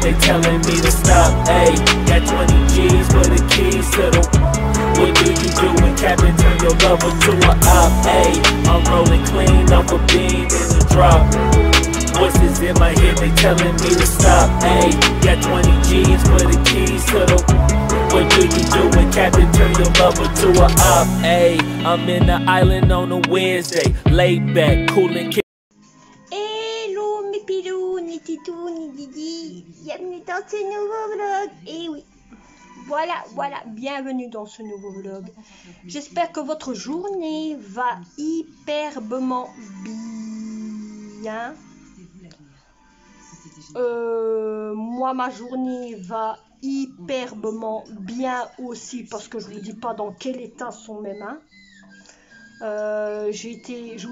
they telling me to stop. Hey, got 20 G's for the keys to the. What do you do when Captain turn your lover to a op? Hey, I'm rolling clean off a bean in the drop. Voices in my head, they telling me to stop. Hey, got 20 G's for the keys to the. What do you do when Captain turn your lover to a op? Hey, I'm in the island on a Wednesday, laid back, coolin'. Hello mes pilous, ni titous, ni didi, bienvenue dans ce nouveau vlog. Et oui, voilà, bienvenue dans ce nouveau vlog. J'espère que votre journée va hyperbement bien. Moi ma journée va hyperbement bien aussi parce que je vous dis pas dans quel état sont mes mains. Je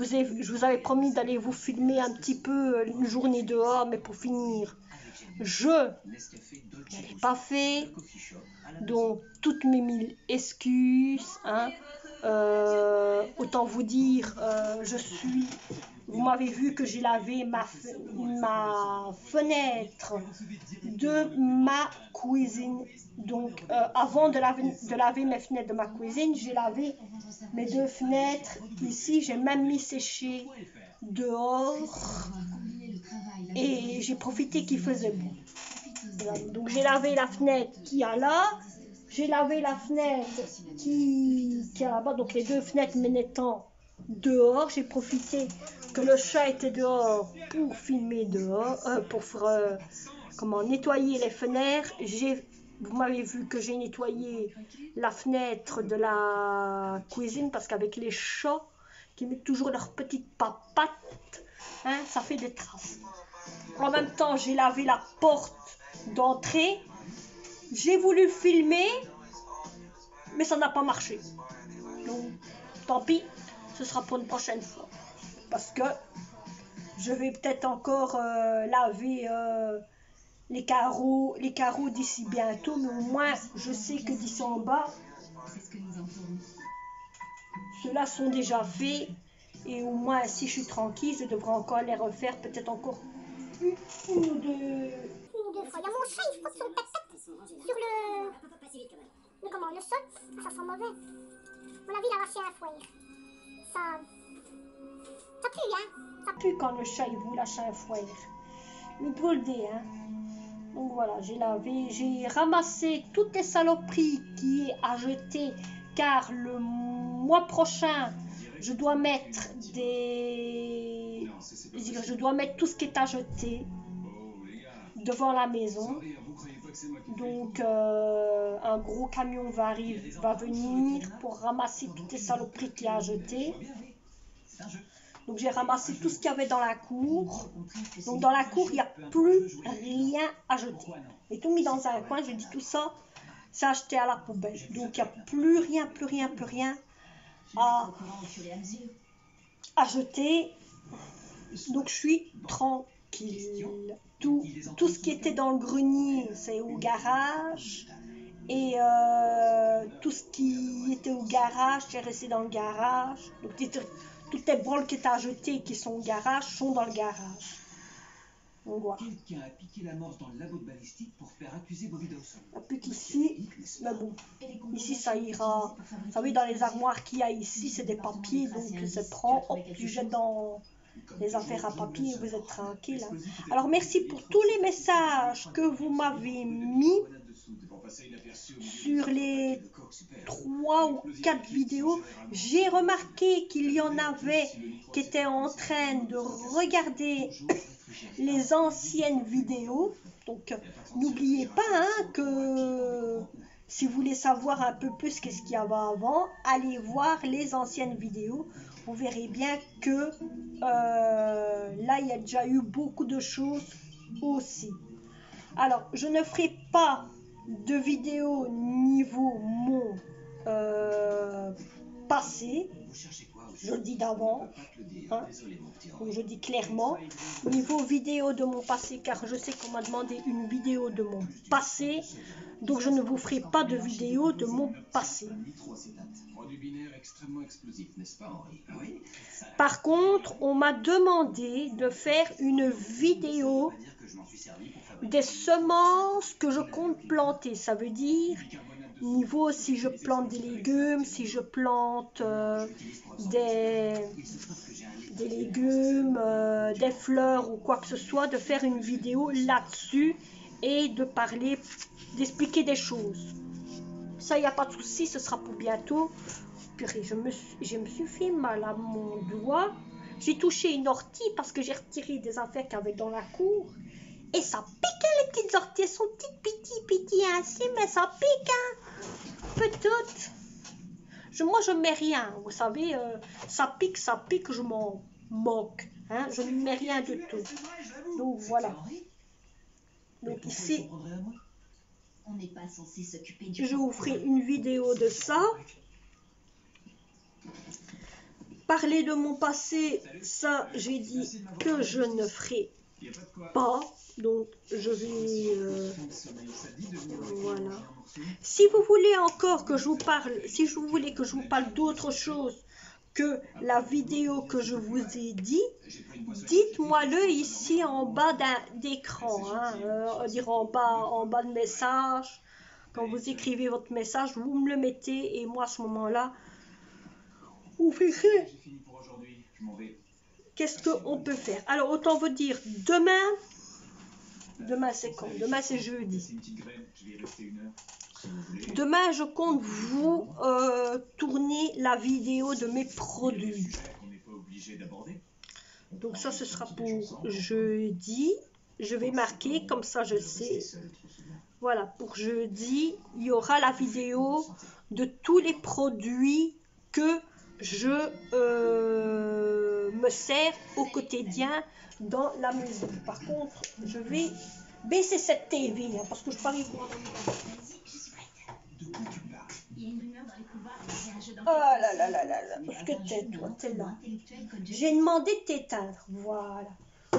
vous avais promis d'aller vous filmer un petit peu une journée dehors, mais pour finir, je ne l'ai pas fait. Donc, toutes mes mille excuses. Hein. Autant vous dire, vous m'avez vu que j'ai lavé ma fenêtre de ma cuisine. Donc, avant de laver mes fenêtres de ma cuisine, j'ai lavé mes deux fenêtres. Ici, j'ai même mis sécher dehors. Et j'ai profité qu'il faisait beau. Voilà. Donc, j'ai lavé la fenêtre qui est là. J'ai lavé la fenêtre qui est là-bas. Donc, les deux fenêtres m'étant dehors. J'ai profité que le chat était dehors pour filmer dehors. Pour faire, nettoyer les fenêtres. Vous m'avez vu que j'ai nettoyé la fenêtre de la cuisine parce qu'avec les chats qui mettent toujours leurs petites papates, hein, ça fait des traces. En même temps, j'ai lavé la porte d'entrée. J'ai voulu filmer, mais ça n'a pas marché. Donc, tant pis, ce sera pour une prochaine fois. Parce que je vais peut-être encore laver les carreaux d'ici bientôt, mais au moins je sais que d'ici en bas ceux-là sont déjà faits et au moins si je suis tranquille je devrais encore les refaire peut-être encore une ou deux fois. Il y a mon chat, il frotte son tête sur le sol. Ça sent mauvais. On a vu il a lâché un foyer. Ça pue, hein. Ça pue quand le chat il vous lâche un foyer. Mais pour le dé, hein. Donc voilà, j'ai lavé, j'ai ramassé toutes les saloperies qui est à jeter car le mois prochain, je dois mettre tout ce qui est à jeter devant la maison. Donc un gros camion va venir pour ramasser toutes les saloperies qu'il y a à jeter. Donc j'ai ramassé tout ce qu'il y avait dans la cour. Donc dans la cour, il n'y a plus rien à jeter. J'ai tout mis dans un coin, j'ai dit tout ça, c'est acheté à la poubelle. Donc il n'y a plus rien à jeter. Donc je suis tranquille. Tout ce qui était dans le grenier, c'est au garage. Et tout ce qui était au garage, c'est resté dans le garage. Donc toutes les branles qui étaient à jeter qui sont au garage sont dans le garage. Donc voilà. Quelqu'un a piqué la morse dans le labo de balistique pour faire accuser Bobby Dawson. La petite ici, mais bon, ici ça ira. Vous savez, dans les armoires qu'il y a ici, c'est des papiers, donc c'est prend, hop, tu jettes dans les affaires à papier et vous êtes tranquille. Hein. Alors merci pour tous les messages que vous m'avez mis sur les 3 ou 4 vidéos. J'ai remarqué qu'il y en avait qui étaient en train de regarder les anciennes vidéos. Donc n'oubliez pas hein, que si vous voulez savoir un peu plus qu'est-ce qu'il y avait avant, allez voir les anciennes vidéos. Vous verrez bien que là il y a déjà eu beaucoup de choses aussi. Alors je ne ferai pas de vidéo niveau mon passé. je le dis d'avant, hein. Donc je dis clairement, niveau vidéo de mon passé, car je sais qu'on m'a demandé une vidéo de mon passé, donc je ne vous ferai pas de vidéo de mon passé. Par contre, on m'a demandé de faire une vidéo des semences que je compte planter. Ça veut dire, niveau si je plante des légumes, si je plante des légumes, des fleurs ou quoi que ce soit, de faire une vidéo là-dessus et de parler, d'expliquer des choses. Ça, il n'y a pas de souci, ce sera pour bientôt. Purée, je me suis fait mal à mon doigt. J'ai touché une ortie parce que j'ai retiré des affaires qu'il y avait dans la cour. Et ça pique, hein, les petites orties. Elles sont petites ainsi, mais ça pique, hein. Petites. Moi, je ne mets rien. Vous savez, ça pique, je m'en moque. Hein, je ne mets rien du tout. Donc, voilà. Donc, ici, je vous ferai une vidéo de ça. Parler de mon passé, ça, j'ai dit que je ne ferai pas. Donc, je vais... voilà. Si vous voulez encore que je vous parle, si vous voulez que je vous parle d'autre chose que la vidéo que je vous ai dit, dites-moi-le ici en bas d'écran. Hein, dire en bas de message. Quand vous écrivez votre message, vous me le mettez et moi, à ce moment-là, vous verrez. Qu'est-ce qu'on peut faire? Alors, autant vous dire, demain c'est quand? Demain c'est jeudi. Demain, je compte vous tourner la vidéo de mes produits. Donc ça, ce sera pour jeudi. Je vais marquer, comme ça je sais. Voilà, pour jeudi, il y aura la vidéo de tous les produits que je me sers au quotidien dans la maison. Par contre, je vais baisser cette TV, hein, parce que je parie voir. Oh là là là là là, parce que t'es là. J'ai demandé de t'éteindre, voilà.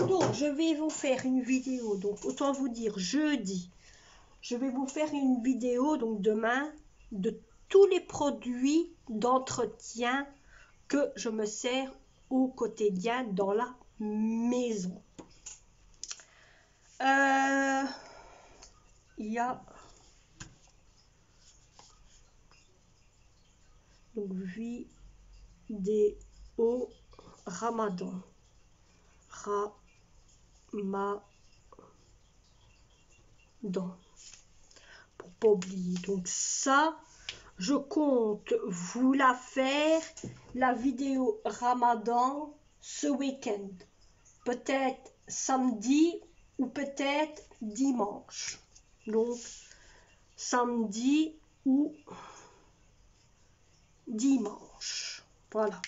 Donc, je vais vous faire une vidéo, donc autant vous dire jeudi. Je vais vous faire une vidéo, donc demain, de tous les produits d'entretien que je me sers au quotidien dans la maison. Il y a donc vidéo Ramadan. Pour pas oublier. Donc ça, je compte vous la faire, la vidéo Ramadan, ce week-end. Peut-être samedi ou peut-être dimanche. Donc, samedi ou dimanche. Voilà.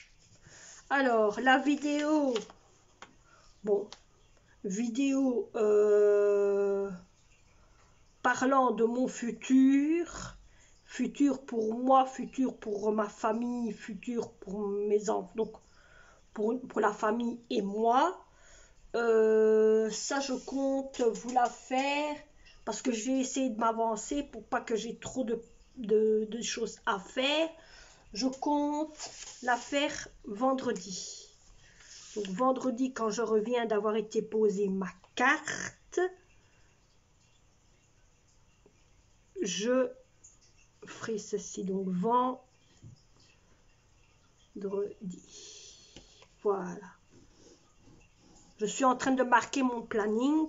Alors, la vidéo, bon, vidéo parlant de mon futur, futur pour moi, futur pour ma famille, futur pour mes enfants, donc pour la famille et moi. Ça, je compte vous la faire parce que je vais essayer de m'avancer pour pas que j'ai trop de choses à faire. Je compte la faire vendredi. Donc vendredi, quand je reviens d'avoir été posé ma carte, je ferai ceci. Donc vendredi. Voilà. Je suis en train de marquer mon planning.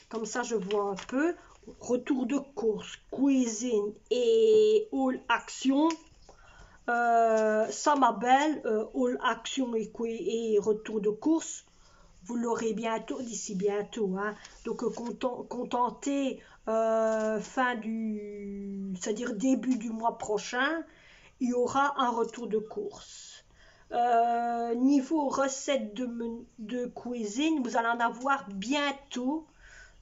Comme ça, je vois un peu. Retour de course, cuisine et all action. Ça, ma belle, all action et retour de course. Vous l'aurez bientôt, d'ici bientôt. Hein. Donc, contenter c'est-à-dire début du mois prochain, il y aura un retour de course. Niveau recette de cuisine, vous allez en avoir bientôt.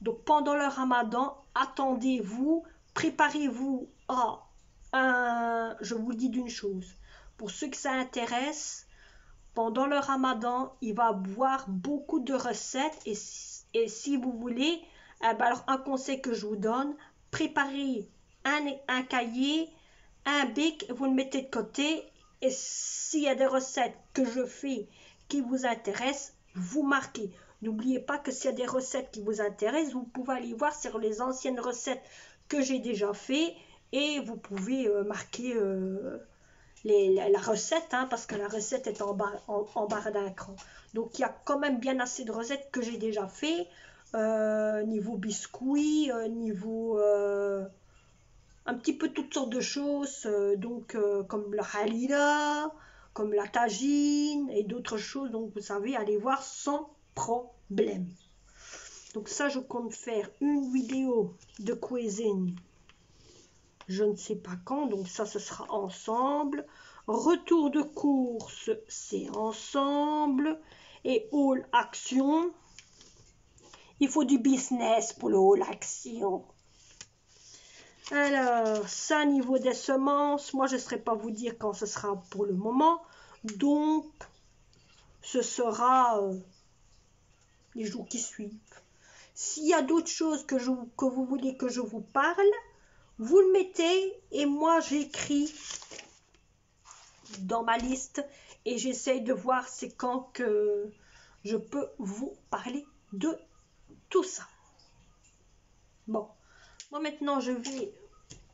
Donc pendant le Ramadan, attendez-vous, préparez-vous à je vous le dis d'une chose, pour ceux que ça intéresse, pendant le ramadan, il va avoir beaucoup de recettes et si vous voulez, alors un conseil que je vous donne, préparez un cahier, un bic, vous le mettez de côté et s'il y a des recettes que je fais qui vous intéressent, vous marquez. N'oubliez pas que s'il y a des recettes qui vous intéressent, vous pouvez aller voir sur les anciennes recettes que j'ai déjà fait et vous pouvez marquer la recette, hein, parce que la recette est en barre d'écran. Donc il y a quand même bien assez de recettes que j'ai déjà fait, niveau biscuits, niveau un petit peu toutes sortes de choses, comme le halila, comme la tagine et d'autres choses. Donc vous savez, allez voir sans problème. Donc ça, je compte faire une vidéo de cuisine, je ne sais pas quand, donc ça, ce sera ensemble. Retour de course, c'est ensemble. Et All Action, il faut du business pour le All Action. Alors, ça, niveau des semences, moi, je ne saurais pas vous dire quand ce sera pour le moment. Donc, ce sera les jours qui suivent. S'il y a d'autres choses que vous voulez que je vous parle, vous le mettez et moi j'écris dans ma liste et j'essaye de voir c'est quand que je peux vous parler de tout ça. Bon, moi maintenant je vais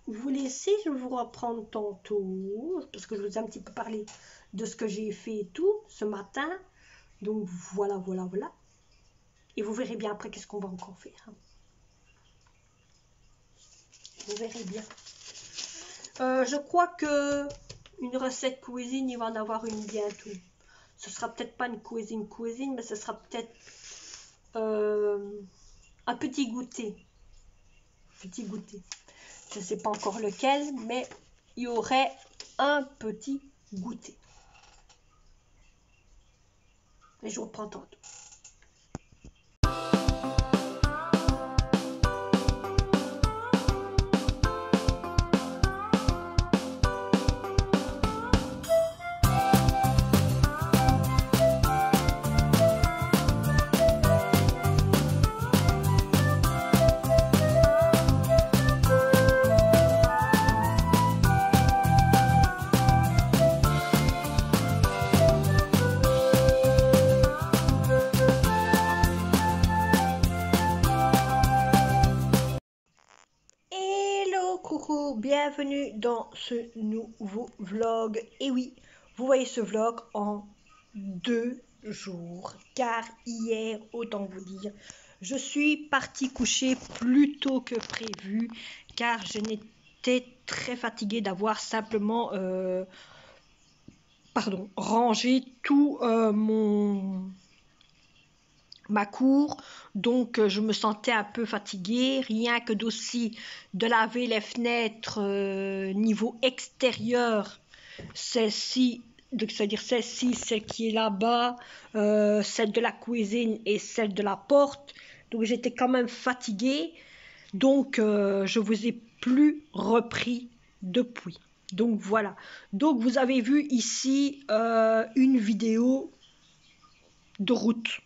vous laisser, je vais vous reprendre tantôt parce que je vous ai un petit peu parlé de ce que j'ai fait et tout ce matin. Donc voilà. Et vous verrez bien après qu'est-ce qu'on va encore faire. Vous verrez bien. Je crois que une recette cuisine, il va en avoir une bientôt. Ce sera peut-être pas une cuisine, mais ce sera peut-être un petit goûter. Je ne sais pas encore lequel, mais il y aurait un petit goûter. Et je reprends tantôt. Bienvenue dans ce nouveau vlog. Et oui, vous voyez ce vlog en 2 jours, car hier, autant vous dire, je suis partie coucher plus tôt que prévu, car je n'étais très fatiguée d'avoir simplement rangé tout ma cour, donc je me sentais un peu fatiguée, rien que d'aussi de laver les fenêtres niveau extérieur, celle-ci, c'est-à-dire celle-ci, celle qui est là-bas, celle de la cuisine et celle de la porte, donc j'étais quand même fatiguée, donc je vous ai plus repris depuis. Donc voilà, donc vous avez vu ici une vidéo de route.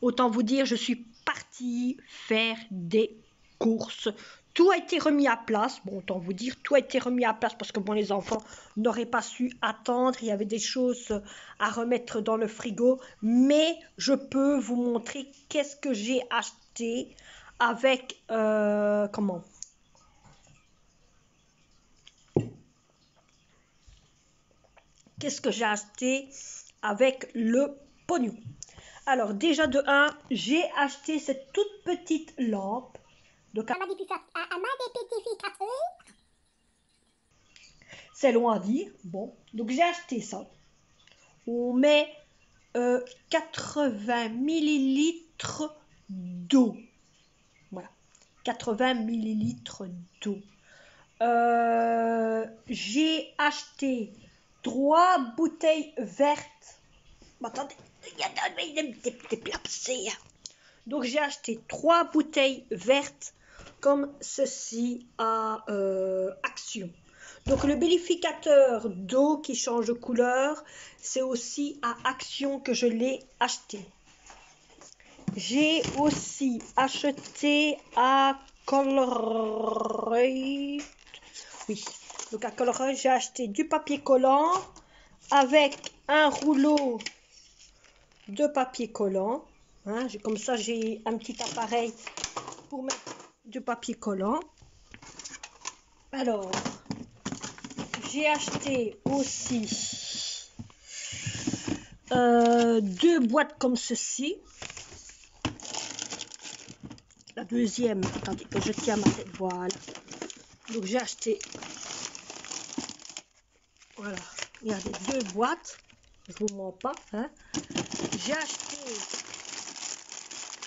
Autant vous dire, je suis partie faire des courses. Tout a été remis à place. Bon, autant vous dire, tout a été remis à place parce que bon, les enfants n'auraient pas su attendre. Il y avait des choses à remettre dans le frigo. Mais je peux vous montrer qu'est-ce que j'ai acheté avec... Qu'est-ce que j'ai acheté avec le pognon? Alors déjà de 1, j'ai acheté cette toute petite lampe. Donc, c'est long à dire. Bon, donc j'ai acheté ça. On met 80 ml d'eau. Voilà, 80 ml d'eau. J'ai acheté 3 bouteilles vertes. Attendez. Donc j'ai acheté 3 bouteilles vertes comme ceci à Action. Donc le vérificateur d'eau qui change de couleur, c'est aussi à Action que je l'ai acheté. J'ai aussi acheté à Colruyt. Oui, donc à Colruyt, j'ai acheté du papier collant avec un rouleau de papier collant. Hein, comme ça, j'ai un petit appareil pour mettre du papier collant. Alors, j'ai acheté aussi 2 boîtes comme ceci. La deuxième, attendez que je tiens ma tête, voilà. Donc j'ai acheté, voilà, regardez, 2 boîtes, je vous mens pas, hein. J'ai acheté,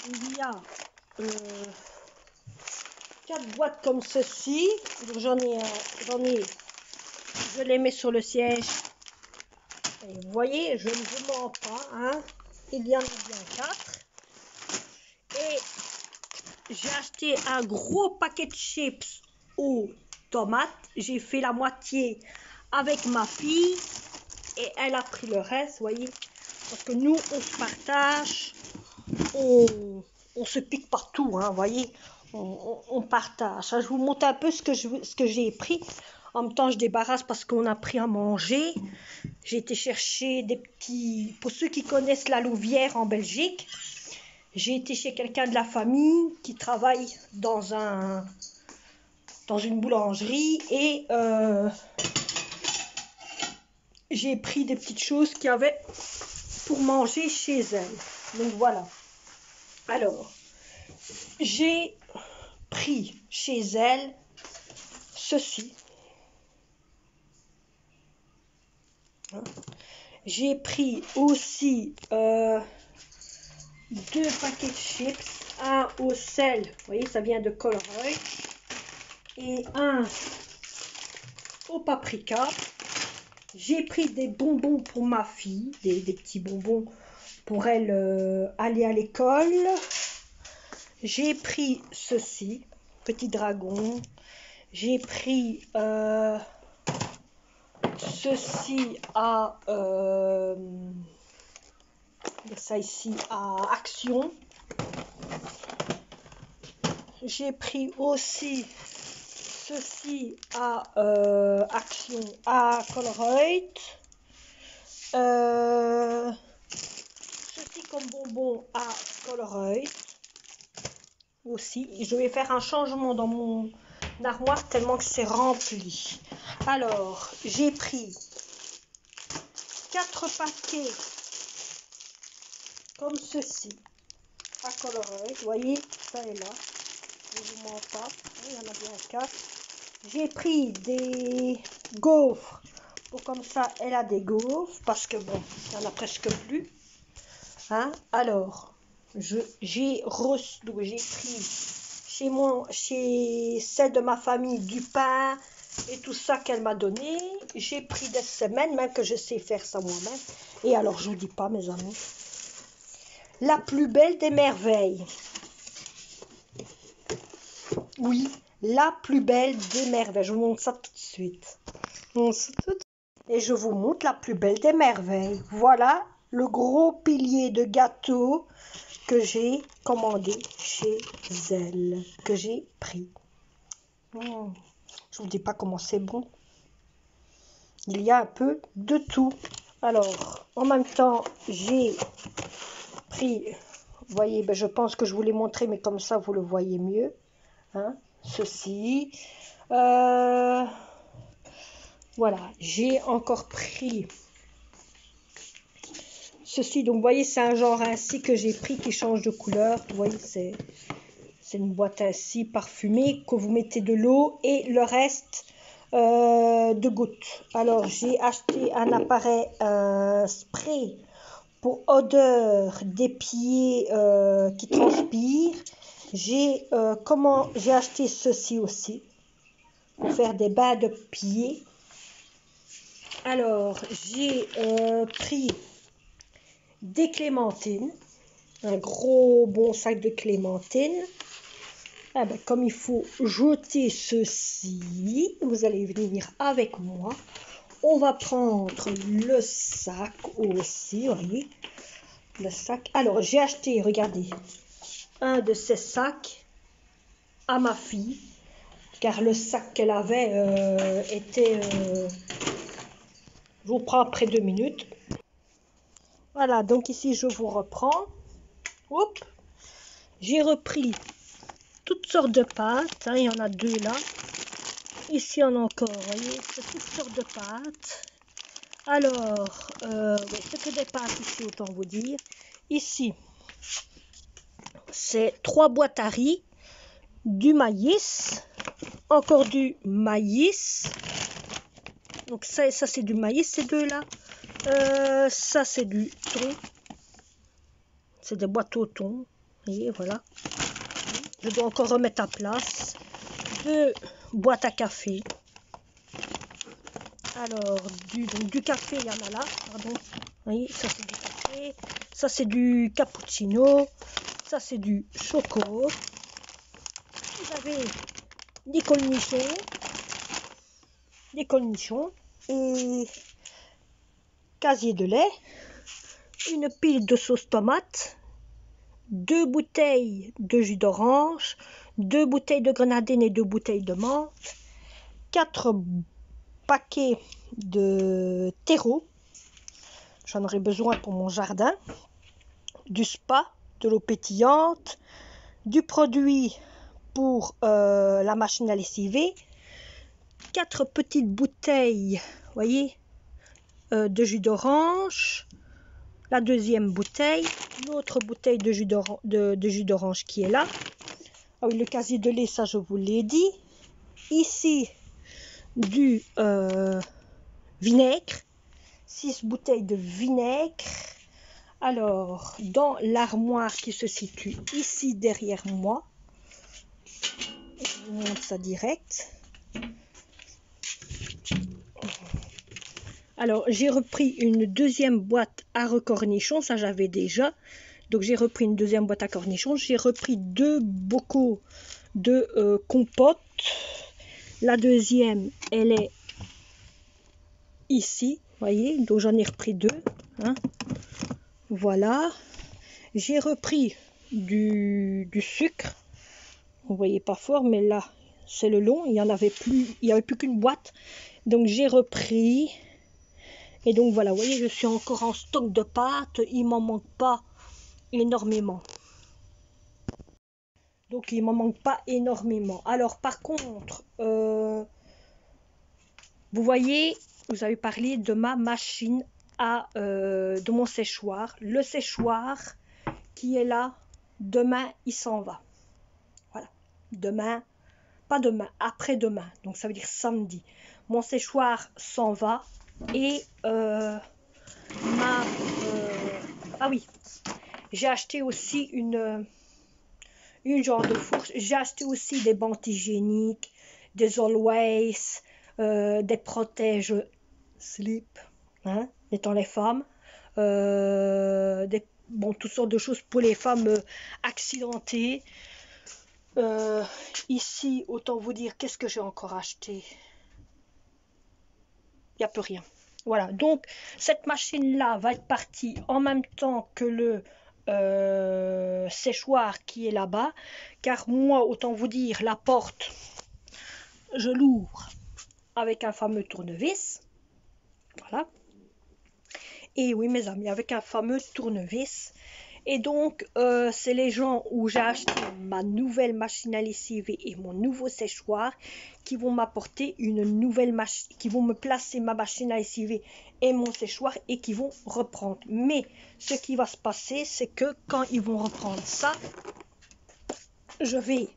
il y a 4 boîtes comme ceci, donc j'en ai, je les mets sur le siège. Et vous voyez, je ne vous mens pas, hein. Il y en a bien 4. Et j'ai acheté un gros paquet de chips aux tomates. J'ai fait la moitié avec ma fille et elle a pris le reste, voyez. Parce que nous, on se partage, on se pique partout, hein, voyez. On partage. Je vous montre un peu ce que j'ai pris. En même temps, je débarrasse parce qu'on a pris à manger. J'ai été chercher des petits... Pour ceux qui connaissent la Louvière en Belgique, j'ai été chez quelqu'un de la famille qui travaille dans une boulangerie et j'ai pris des petites choses qu'il y avait pour manger chez elle. Donc voilà. Alors, j'ai pris chez elle ceci. J'ai pris aussi 2 paquets de chips, un au sel, vous voyez, ça vient de Colruyt, et un au paprika. J'ai pris des bonbons pour ma fille, des petits bonbons pour elle aller à l'école. J'ai pris ceci, petit dragon. J'ai pris ceci à ça ici à Action. J'ai pris aussi ceci à Action à Colruyt. Ceci comme bonbon à Colruyt aussi. Je vais faire un changement dans mon armoire tellement que c'est rempli. Alors, j'ai pris 4 paquets comme ceci à Colruyt. Vous voyez, ça est là. Je ne vous mens pas. Il y en a bien 4. J'ai pris des gaufres. Pour comme ça, elle a des gaufres. Parce que bon, il n'y en a presque plus. Hein? Alors, j'ai pris chez celle de ma famille du pain et tout ça qu'elle m'a donné. J'ai pris des semaines, même que je sais faire ça moi-même. Et alors, je vous dis pas, mes amis, la plus belle des merveilles. Oui, la plus belle des merveilles. Je vous montre ça tout de suite. Et je vous montre la plus belle des merveilles. Voilà le gros pilier de gâteau que j'ai commandé chez elle, que j'ai pris. Je vous dis pas comment c'est bon. Il y a un peu de tout. Alors, en même temps, j'ai pris, vous voyez, ben, je pense que je vous l'ai montré, mais comme ça, vous le voyez mieux. Hein, ceci. Voilà, j'ai encore pris ceci. Donc, vous voyez, c'est un genre ainsi que j'ai pris qui change de couleur. Vous voyez, c'est une boîte ainsi parfumée que vous mettez de l'eau et le reste de gouttes. Alors, j'ai acheté un appareil spray pour odeur des pieds qui transpirent. J'ai acheté ceci aussi pour faire des bains de pieds. Alors, j'ai pris des clémentines, un gros bon sac de clémentines. Eh ben, comme il faut jeter ceci, vous allez venir avec moi. On va prendre le sac aussi, vous voyez, le sac. Alors, j'ai acheté, regardez, un de ces sacs à ma fille, car le sac qu'elle avait était... je vous prends après 2 minutes. Voilà, donc ici, je vous reprends. Hop, j'ai repris toutes sortes de pâtes, hein, il y en a 2 là. Ici, on a encore, vous voyez, c'est toutes sortes de pâtes. Alors, ouais, c'est que des pâtes ici, autant vous dire. Ici, c'est 3 boîtes à riz, du maïs, encore du maïs. Donc ça c'est du maïs, ces 2 là. Ça, c'est du thon. C'est des boîtes au thon. Vous voyez, voilà. Je dois encore remettre à place. 2 boîtes à café. Alors, du café, il y en a là. Pardon. Vous voyez, ça c'est du café. Ça c'est du cappuccino. Ça c'est du choco. Vous avez des cornichons. Des cornichons. Et casier de lait. Une pile de sauce tomate. 2 bouteilles de jus d'orange. 2 bouteilles de grenadine et 2 bouteilles de menthe. 4 paquets de terreau, j'en aurai besoin pour mon jardin, du spa, de l'eau pétillante, du produit pour la machine à lessiver, 4 petites bouteilles, voyez, de jus d'orange, la deuxième bouteille, l'autre bouteille de jus d'orange qui est là. Ah oui, le casier de lait, ça je vous l'ai dit. Ici, du vinaigre, 6 bouteilles de vinaigre. Alors, dans l'armoire qui se situe ici derrière moi, je vous montre ça direct. Alors, j'ai repris une deuxième boîte à cornichons, ça j'avais déjà. Donc, j'ai repris une deuxième boîte à cornichons. J'ai repris 2 bocaux de compote. La deuxième, elle est ici, voyez, donc j'en ai repris 2. Hein. Voilà. J'ai repris du sucre. Vous voyez pas fort, mais là, c'est le long. Il n'y avait plus qu'une boîte. Donc, j'ai repris. Et donc, voilà, vous voyez, je suis encore en stock de pâtes. Il m'en manque pas énormément. Donc, il m'en manque pas énormément. Alors, par contre, vous voyez, vous avez parlé de ma machine de mon séchoir. Le séchoir qui est là, demain, il s'en va. Voilà. Demain, pas demain, après-demain. Donc, ça veut dire samedi. Mon séchoir s'en va. Et ah oui, j'ai acheté aussi une genre de fourche. J'ai acheté aussi des bandes hygiéniques, des always, des protèges slip, hein, étant les femmes, toutes sortes de choses pour les femmes accidentées. Ici, autant vous dire, qu'est-ce que j'ai encore acheté? Il n'y a plus rien. Voilà, donc cette machine-là va être partie en même temps que le séchoir qui est là-bas, car moi, autant vous dire, la porte, je l'ouvre avec un fameux tournevis. Voilà. Et oui, mes amis, avec un fameux tournevis. Et donc, c'est les gens où j'ai acheté ma nouvelle machine à lessiver et mon nouveau séchoir qui vont m'apporter une nouvelle machine, qui vont me placer ma machine à lessiver et mon séchoir et qui vont reprendre. Mais ce qui va se passer, c'est que quand ils vont reprendre ça, je vais,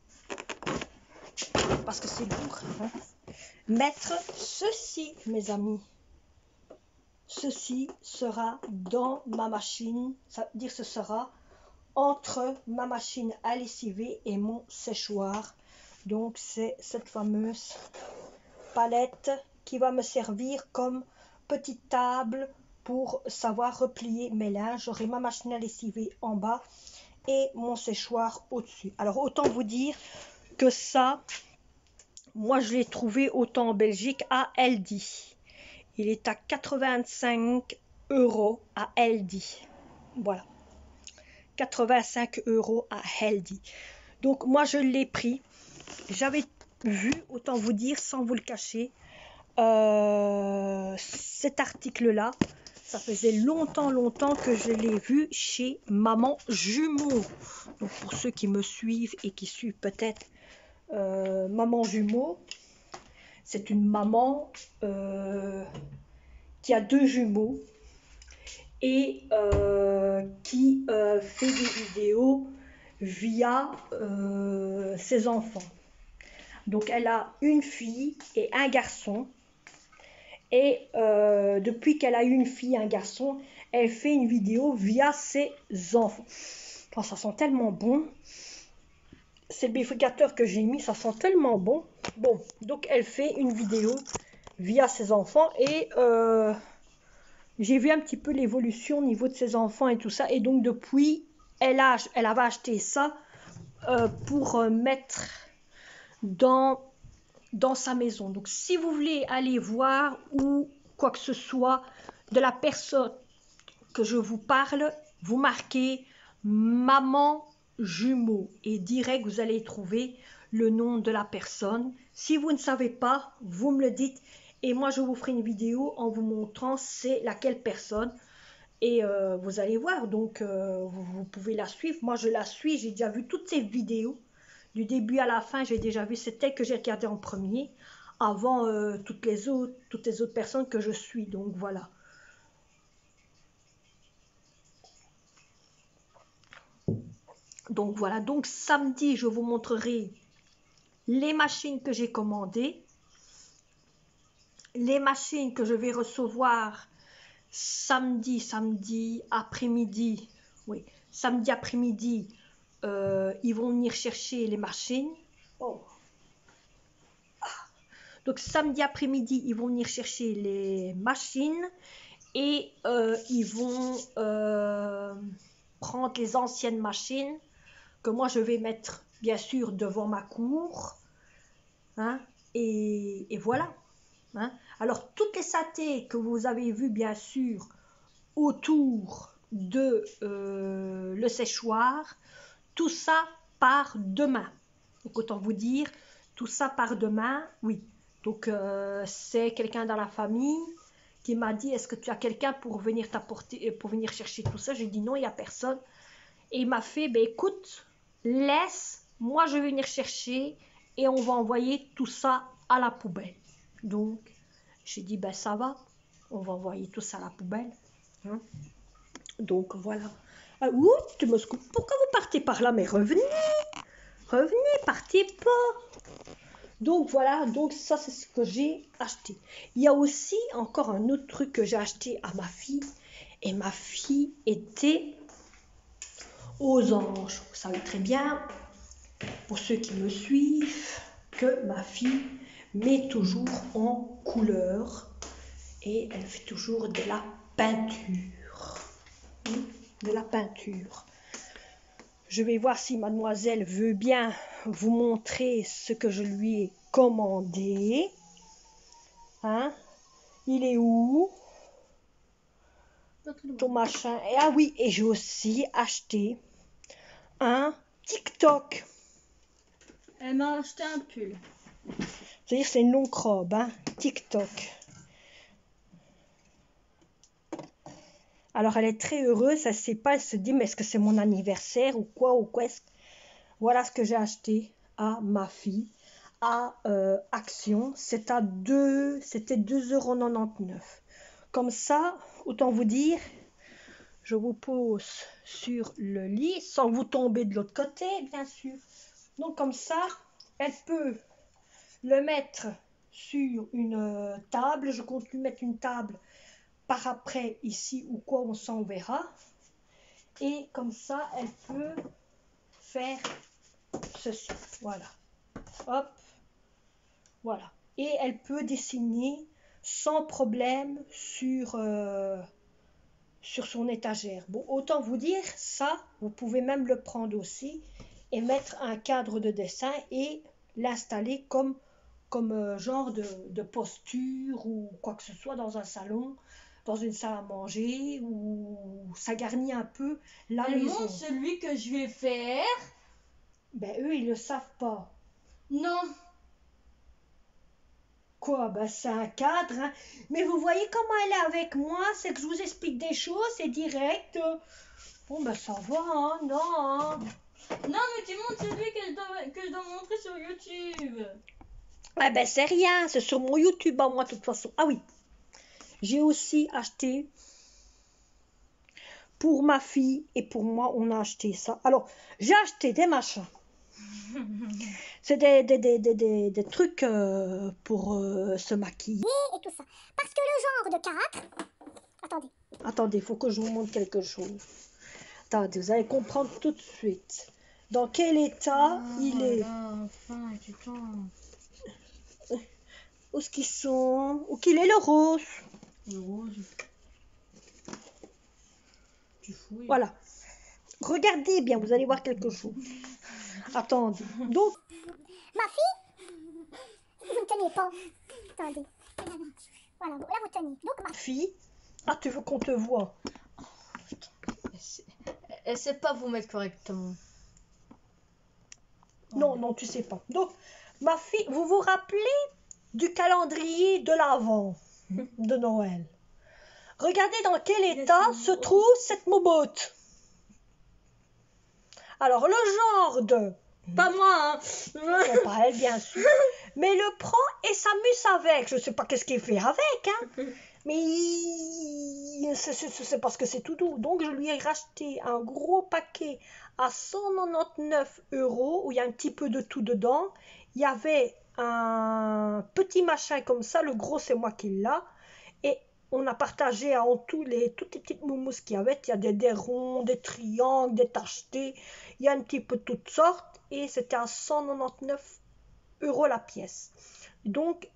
parce que c'est lourd, hein, mettre ceci, mes amis. Ceci sera dans ma machine, ça veut dire ce sera entre ma machine à lessiver et mon séchoir. Donc c'est cette fameuse palette qui va me servir comme petite table pour savoir replier mes linges. J'aurai ma machine à lessiver en bas et mon séchoir au-dessus. Alors autant vous dire que ça, moi je l'ai trouvé autant en Belgique à Aldi. Il est à 85 € à Aldi. Voilà. 85 € à Aldi. Donc moi je l'ai pris. J'avais vu, autant vous dire, sans vous le cacher, cet article-là. Ça faisait longtemps que je l'ai vu chez Maman Jumeau. Donc pour ceux qui me suivent et qui suivent peut-être Maman Jumeau, c'est une maman qui a 2 jumeaux et qui fait des vidéos via ses enfants. Donc elle a une fille et un garçon. Et depuis qu'elle a une fille et un garçon, elle fait une vidéo via ses enfants. Oh, ça sent tellement bon. C'est le bifurcateur que j'ai mis, ça sent tellement bon. Bon, donc elle fait une vidéo via ses enfants et j'ai vu un petit peu l'évolution au niveau de ses enfants et tout ça. Et donc depuis, elle avait acheté ça pour mettre dans sa maison. Donc si vous voulez aller voir ou quoi que ce soit de la personne que je vous parle, vous marquez Maman Jumeau et direct vous allez trouver le nom de la personne. Si vous ne savez pas, vous me le dites et moi je vous ferai une vidéo en vous montrant c'est laquelle personne et vous allez voir. Donc vous pouvez la suivre. Moi je la suis, j'ai déjà vu toutes ces vidéos. Du début à la fin, j'ai déjà vu, c'est elle que j'ai regardé en premier, avant toutes les autres personnes que je suis. Donc voilà. Donc voilà. Donc samedi, je vous montrerai les machines que j'ai commandées, les machines que je vais recevoir samedi après-midi. Oui, samedi après-midi. Ils vont venir chercher les machines. Oh. Donc samedi après-midi, ils vont venir chercher les machines et ils vont prendre les anciennes machines que moi je vais mettre bien sûr devant ma cour. Hein, et voilà. Hein. Alors toutes les satés que vous avez vues bien sûr autour de le séchoir, tout ça part demain. Donc autant vous dire, tout ça part demain, oui. Donc c'est quelqu'un dans la famille qui m'a dit, est-ce que tu as quelqu'un pour venir t'apporter, pour venir chercher tout ça? J'ai dit non, il n'y a personne. Et il m'a fait, ben écoute, laisse, moi je vais venir chercher et on va envoyer tout ça à la poubelle. Donc j'ai dit, ben ça va, on va envoyer tout ça à la poubelle. Hein. Donc voilà. Ah, ouh, pourquoi vous partez par là? Mais revenez, partez pas. Donc voilà, donc ça c'est ce que j'ai acheté. Il y a aussi encore un autre truc que j'ai acheté à ma fille. Et ma fille était aux anges. Vous savez très bien, pour ceux qui me suivent, que ma fille met toujours en couleur. Et elle fait toujours de la peinture. De la peinture. Je vais voir si mademoiselle veut bien vous montrer ce que je lui ai commandé. Hein? Il est où? Ton machin. Et, ah oui, et j'ai aussi acheté un TikTok. Elle m'a acheté un pull. C'est-à-dire c'est une longue robe, hein? TikTok. Alors elle est très heureuse, elle ne sait pas, elle se dit mais est-ce que c'est mon anniversaire ou quoi Voilà ce que j'ai acheté à ma fille à Action. C'était 2,99 €. Comme ça, autant vous dire, je vous pose sur le lit sans vous tomber de l'autre côté, bien sûr. Donc comme ça, elle peut le mettre sur une table. Je compte lui mettre une table par après ici ou quoi, on s'en verra. Et comme ça, elle peut faire ceci. Voilà. Hop. Voilà. Et elle peut dessiner sans problème sur son étagère. Bon, autant vous dire, ça, vous pouvez même le prendre aussi et mettre un cadre de dessin et l'installer comme genre de posture ou quoi que ce soit dans un salon, dans une salle à manger, où ça garnit un peu la Elle maison. montre celui que je vais faire. Ben eux, ils le savent pas. Non. Quoi? Ben c'est un cadre, hein. Mais vous voyez comment elle est avec moi, c'est que je vous explique des choses, c'est direct. Bon ben ça va, hein, non, hein. Non, mais tu montres celui que je dois montrer sur YouTube. Ouais, ben c'est rien, c'est sur mon YouTube à moi de toute façon. Ah oui, j'ai aussi acheté pour ma fille et pour moi, on a acheté ça. Alors, j'ai acheté des machins. C'est des trucs pour se maquiller. Et tout ça. Parce que le genre de 4... Attendez. Attendez, il faut que je vous montre quelque chose. Attendez, vous allez comprendre tout de suite. Dans quel état il est. Enfin, tu t'en... Où est-ce qu'ils sont? Où qu'il est le rose? Le rose. Tu fouilles. Voilà. Regardez bien, vous allez voir quelque chose. Attendez. Donc, Ma fille, vous ne tenez pas. Attendez. Voilà, là vous tenez. Donc ma fille. Ah, tu veux qu'on te voit? Elle sait pas vous mettre correctement. Non, non, tu sais pas. Donc, ma fille, vous vous rappelez du calendrier de l'Avent de Noël? Regardez dans quel état se trouve cette mobotte. Alors, le genre de... Pas moi, hein. C'est pas elle, bien sûr. Mais le prend et s'amuse avec. Je sais pas qu'est-ce qu'il fait avec, hein. Mais c'est parce que c'est tout doux. Donc, je lui ai racheté un gros paquet à 199 € où il y a un petit peu de tout dedans. Il y avait un petit machin comme ça. Le gros, c'est moi qui l'ai. Et on a partagé en tout toutes les petites moumous qu'il y avait. Il y a des ronds, des triangles, des tachetés. Il y a un petit peu toutes sortes. Et c'était à 199 € la pièce. Donc,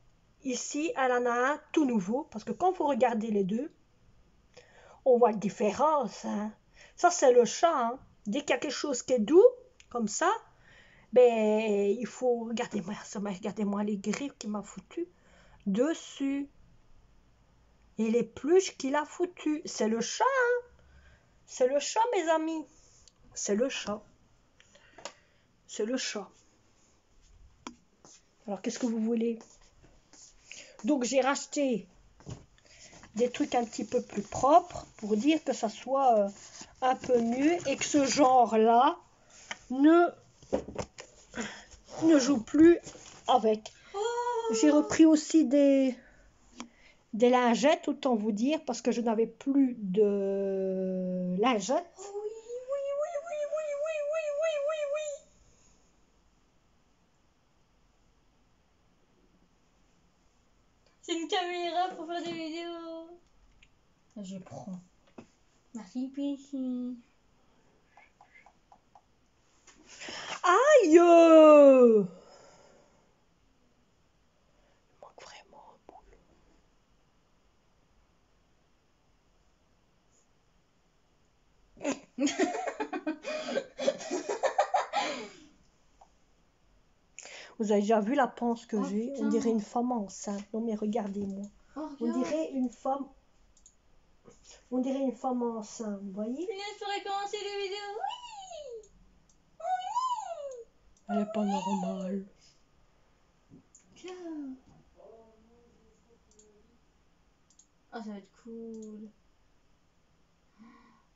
ici, elle en a un tout nouveau. Parce que quand vous regardez les deux, on voit la différence. Hein. Ça, c'est le chat. Hein. Dès qu'il y a quelque chose qui est doux, comme ça, ben, il faut... Regardez-moi les griffes qu'il m'a foutues dessus. Et les pluches qu'il a foutues. C'est le chat. Hein. C'est le chat, mes amis. C'est le chat. C'est le chat. Alors, qu'est-ce que vous voulez? Donc, j'ai racheté des trucs un petit peu plus propres pour dire que ça soit un peu mieux et que ce genre-là ne joue plus avec. J'ai repris aussi des lingettes, autant vous dire, parce que je n'avais plus de lingettes. C'est une caméra pour faire des vidéos. Je prends. Merci, Pichi. Aïe! Il manque vraiment un boulot. Vous avez déjà vu la panse que j'ai? Putain. On dirait une femme enceinte. Non mais regardez-moi. Oh, On dirait une femme. On dirait une femme enceinte, vous voyez? je pourrais commencer les vidéos. Oui. Oui. Elle est pas normale. Ah, ça va être cool.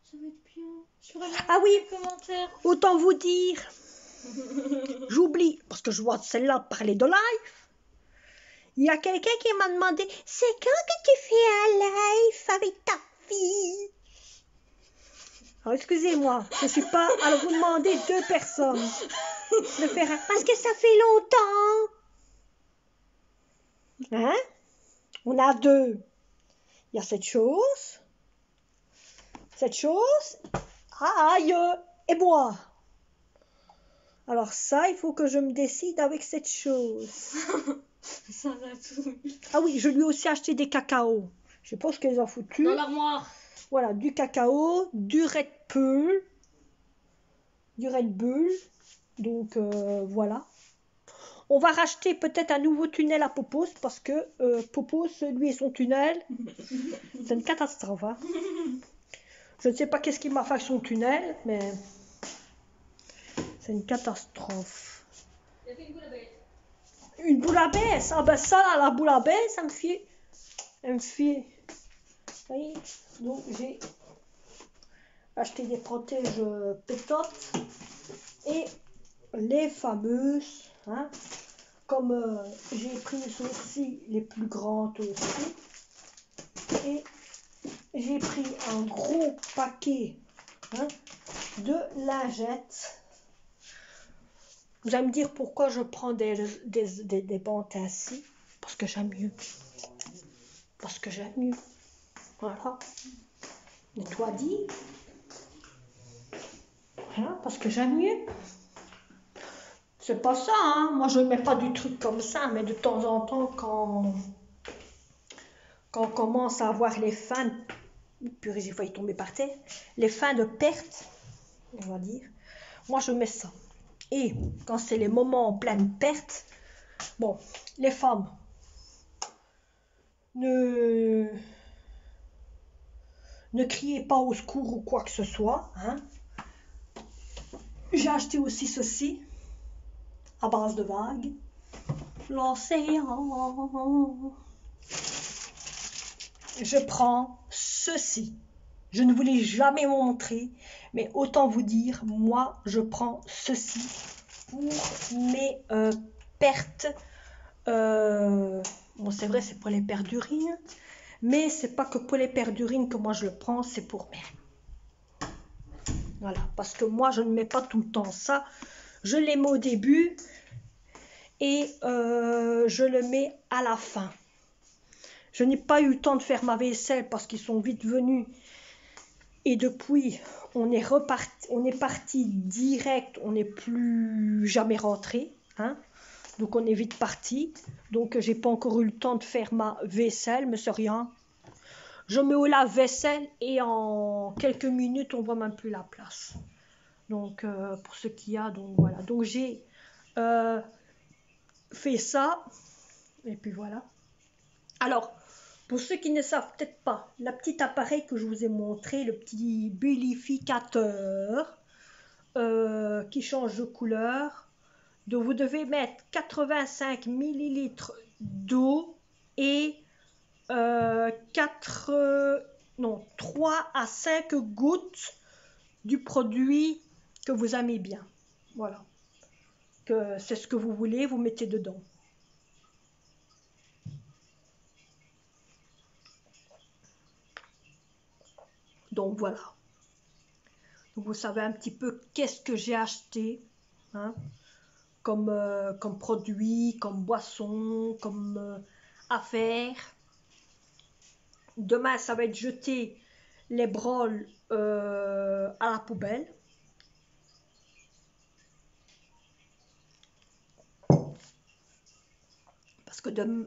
Ça va être bien. Je pourrais Ah oui, mettre des commentaires. autant vous dire. J'oublie, parce que je vois celle-là parler de live. Il y a quelqu'un qui m'a demandé, c'est quand que tu fais un live avec ta fille? Alors excusez-moi, je ne suis pas à vous demander deux personnes de faire un... Parce que ça fait longtemps. Hein? On a deux. Il y a cette chose, aïe, et moi. Alors ça, il faut que je me décide avec cette chose. Ça va tout. Ah oui, je lui ai aussi acheté des cacao. Je sais pas ce qu'elles ont foutu. Dans l'armoire. Voilà, du cacao, du Red Bull, Donc voilà. On va racheter peut-être un nouveau tunnel à Popos parce que Popos, lui et son tunnel, c'est une catastrophe. Hein. Je ne sais pas qu'est-ce qu'il m'a fait avec son tunnel, mais c'est une catastrophe. Une boule à baisse. Ah ben ça, là, la boule à baisse, ça me fait... Elle me fait... Vous voyez. Donc j'ai acheté des protèges pétotes et les fameuses... Hein, comme j'ai pris aussi les plus grandes aussi. Et j'ai pris un gros paquet de lingettes. Vous allez me dire pourquoi je prends des bandes ainsi. Parce que j'aime mieux. Parce que j'aime mieux. Voilà. Et toi dit. Voilà, parce que j'aime mieux. C'est pas ça, hein. Moi je ne mets pas du truc comme ça, mais de temps en temps quand on commence à avoir les fins, purée j'ai failli tomber par terre, les fins de perte, on va dire, moi je mets ça. Et quand c'est les moments en pleine perte, bon, les femmes, ne criez pas au secours ou quoi que ce soit, hein. J'ai acheté aussi ceci, à base de vagues, l'océan. Je prends ceci. Je ne vous l'ai jamais montré, mais autant vous dire, moi, je prends ceci pour mes pertes. Bon, c'est vrai, c'est pour les pertes d'urine, mais c'est pas que pour les pertes d'urine que moi je le prends, c'est pour mes... Voilà, parce que moi, je ne mets pas tout le temps ça. Je les mets au début et je le mets à la fin. Je n'ai pas eu le temps de faire ma vaisselle parce qu'ils sont vite venus. Et depuis, on est parti direct, on n'est plus jamais rentré. Hein. Donc on est vite parti. Donc j'ai pas encore eu le temps de faire ma vaisselle, mais c'est rien. Je mets au lave-vaisselle et en quelques minutes, on voit même plus la place. Donc pour ce qu'il y a, donc voilà. Donc j'ai fait ça. Et puis voilà. Alors, pour ceux qui ne savent peut-être pas, le petit appareil que je vous ai montré, le petit bullificateur qui change de couleur, donc vous devez mettre 85 ml d'eau et 3 à 5 gouttes du produit que vous aimez bien. Voilà. Que c'est ce que vous voulez, vous mettez dedans. Donc voilà. Donc vous savez un petit peu qu'est-ce que j'ai acheté, hein, comme produit, comme boisson, comme affaire. Demain, ça va être jeter les broles à la poubelle.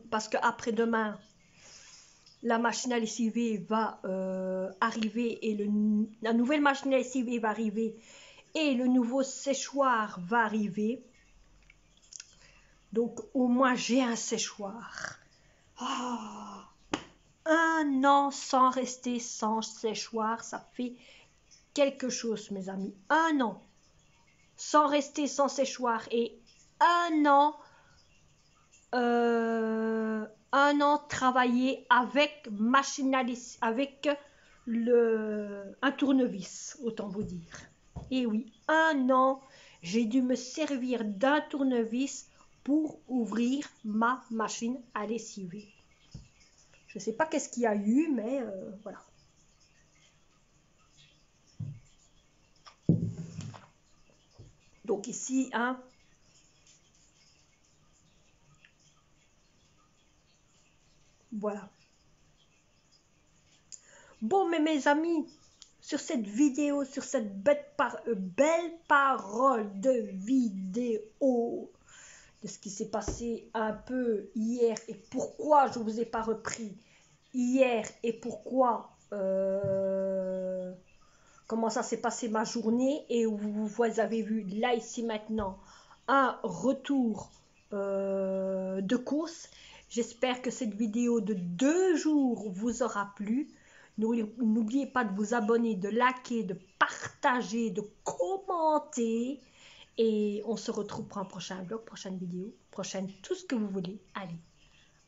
Parce que après-demain, la machine à lessiver va arriver et la nouvelle machine à lessiver va arriver et le nouveau séchoir va arriver. Donc au moins j'ai un séchoir. Ah, 1 an sans rester sans séchoir, ça fait quelque chose mes amis. 1 an sans rester sans séchoir et 1 an travailler avec avec un tournevis, autant vous dire. Et oui, 1 an, j'ai dû me servir d'un tournevis pour ouvrir ma machine à lessiver. Je ne sais pas qu'est-ce qu'il y a eu, mais voilà. Donc ici, hein, voilà. Bon, mais mes amis, sur cette vidéo, sur cette belle parole de vidéo, de ce qui s'est passé un peu hier et pourquoi je ne vous ai pas repris hier et pourquoi, comment ça s'est passé ma journée et vous avez vu là ici maintenant un retour de course. J'espère que cette vidéo de 2 jours vous aura plu. N'oubliez pas de vous abonner, de liker, de partager, de commenter. Et on se retrouve pour un prochain vlog, prochaine vidéo, prochaine, tout ce que vous voulez. Allez,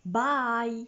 bye!